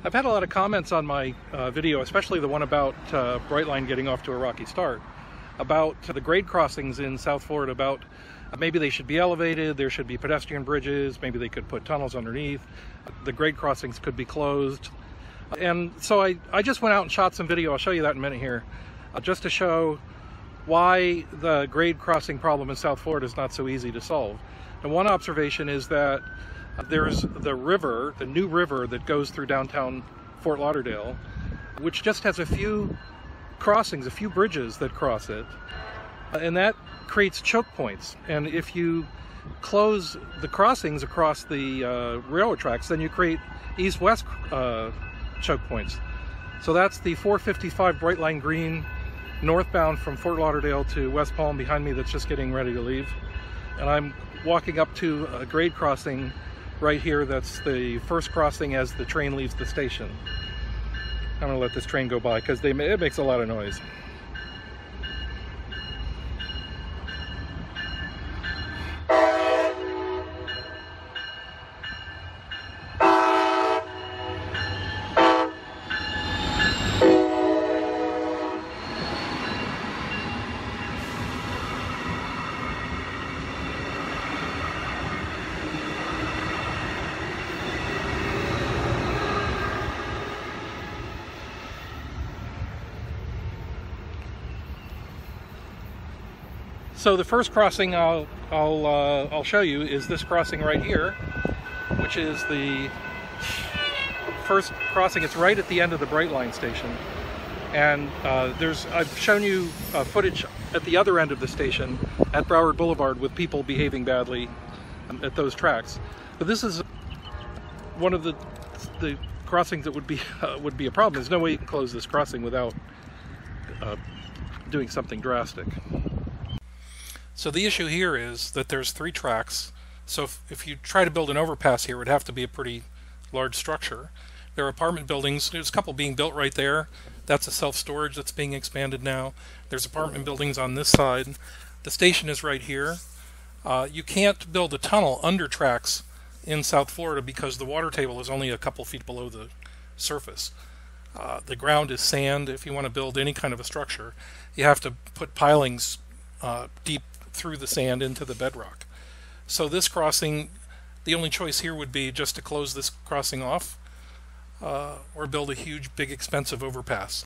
I've had a lot of comments on my video, especially the one about Brightline getting off to a rocky start, about the grade crossings in South Florida, about maybe they should be elevated, there should be pedestrian bridges, maybe they could put tunnels underneath, the grade crossings could be closed. And so I just went out and shot some video. I'll show you that in a minute here, just to show why the grade crossing problem in South Florida is not so easy to solve. And one observation is that there's the river, the new river that goes through downtown Fort Lauderdale, which just has a few crossings, a few bridges that cross it, and that creates choke points. And if you close the crossings across the railroad tracks, then you create east-west choke points. So that's the 455 Brightline Green northbound from Fort Lauderdale to West Palm behind me that's just getting ready to leave. And I'm walking up to a grade crossing right here. That's the first crossing as the train leaves the station. I'm going to let this train go by because it makes a lot of noise. So the first crossing I'll show you is this crossing right here, which is the first crossing. It's right at the end of the Brightline station, and I've shown you footage at the other end of the station at Broward Boulevard with people behaving badly at those tracks. But this is one of the crossings that would be a problem. There's no way you can close this crossing without doing something drastic. So the issue here is that there's 3 tracks. So if you try to build an overpass here, it would have to be a pretty large structure. There are apartment buildings. There's a couple being built right there. That's a self-storage that's being expanded now. There's apartment buildings on this side. The station is right here. You can't build a tunnel under tracks in South Florida because the water table is only a couple feet below the surface. The ground is sand. If you want to build any kind of a structure, you have to put pilings deep through the sand into the bedrock. So this crossing, the only choice here would be just to close this crossing off or build a huge, big, expensive overpass.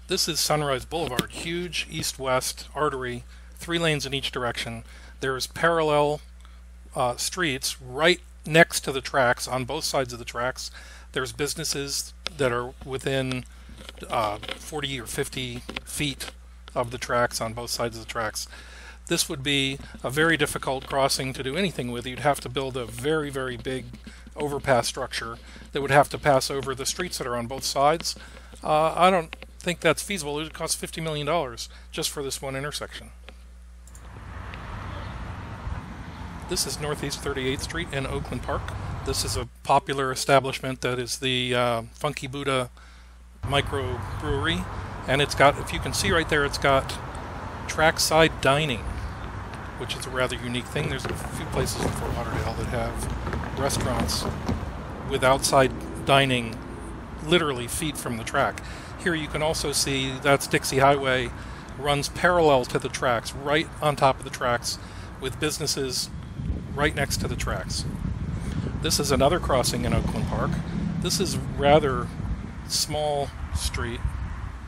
This is Sunrise Boulevard, huge east-west artery, 3 lanes in each direction. There's parallel streets right next to the tracks on both sides of the tracks. There's businesses that are within 40 or 50 feet of the tracks on both sides of the tracks. This would be a very difficult crossing to do anything with. You'd have to build a very, very big overpass structure that would have to pass over the streets that are on both sides. I don't think that's feasible. It would cost $50 million just for this one intersection. This is Northeast 38th Street in Oakland Park. This is a popular establishment that is the Funky Buddha microbrewery. And it's got, if you can see right there, it's got trackside dining, which is a rather unique thing. There's a few places in Fort Lauderdale that have restaurants with outside dining literally feet from the track. Here you can also see that's Dixie Highway, runs parallel to the tracks, right on top of the tracks, with businesses right next to the tracks. This is another crossing in Oakland Park. This is rather small street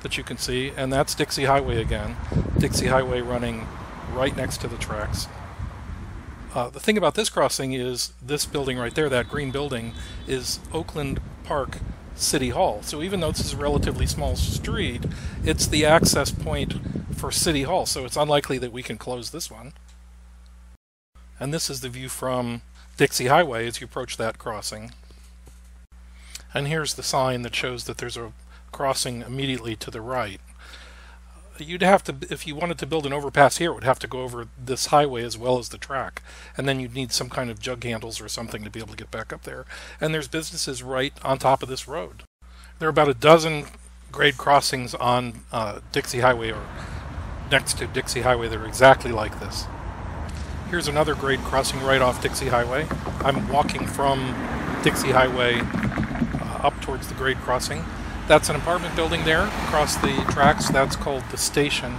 that you can see, and that's Dixie Highway again. Dixie Highway running right next to the tracks. The thing about this crossing is this building right there, that green building, is Oakland Park City Hall. So even though this is a relatively small street, it's the access point for City Hall, so it's unlikely that we can close this one. And this is the view from Dixie Highway as you approach that crossing. And here's the sign that shows that there's a crossing immediately to the right. You'd have to, if you wanted to build an overpass here, it would have to go over this highway as well as the track, and then you'd need some kind of jug handles or something to be able to get back up there. And there's businesses right on top of this road. There are about a dozen grade crossings on Dixie Highway or next to Dixie Highway that are exactly like this. Here's another grade crossing right off Dixie Highway. I'm walking from Dixie Highway up towards the grade crossing. That's an apartment building there across the tracks. That's called the station.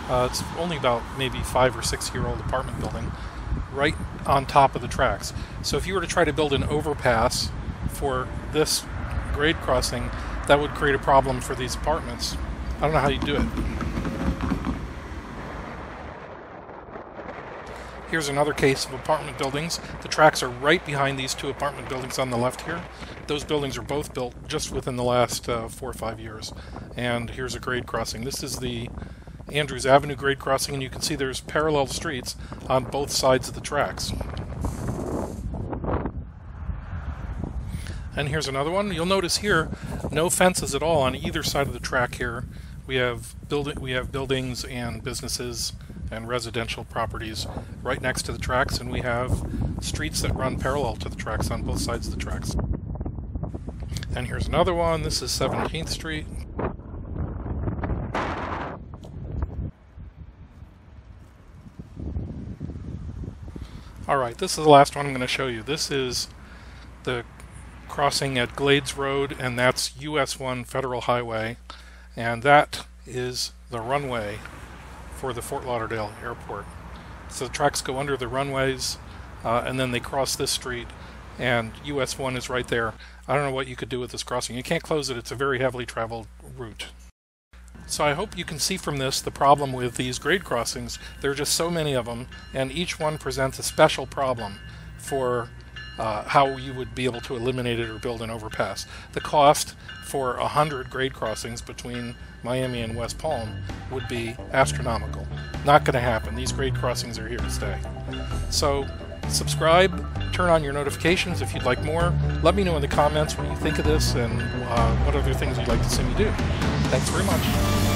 It's only about maybe 5 or 6 year old apartment building right on top of the tracks. So if you were to try to build an overpass for this grade crossing, that would create a problem for these apartments. I don't know how you do it. Here's another case of apartment buildings. The tracks are right behind these two apartment buildings on the left here. Those buildings are both built just within the last 4 or 5 years. And here's a grade crossing. This is the Andrews Avenue grade crossing, and you can see there's parallel streets on both sides of the tracks. And here's another one. You'll notice here no fences at all on either side of the track here. We have buildings and businesses and residential properties right next to the tracks, and we have streets that run parallel to the tracks on both sides of the tracks. And here's another one. This is 17th Street. Alright, this is the last one I'm going to show you. This is the crossing at Glades Road, and that's US 1 Federal Highway, and that is the runway for the Fort Lauderdale Airport. So the tracks go under the runways, and then they cross this street, and US 1 is right there. I don't know what you could do with this crossing. You can't close it. It's a very heavily traveled route. So I hope you can see from this the problem with these grade crossings. There are just so many of them, and each one presents a special problem for how you would be able to eliminate it or build an overpass. The cost for 100 grade crossings between Miami and West Palm would be astronomical. Not going to happen. These grade crossings are here to stay. So subscribe, turn on your notifications if you'd like more. Let me know in the comments what you think of this and what other things you'd like to see me do. Thanks very much.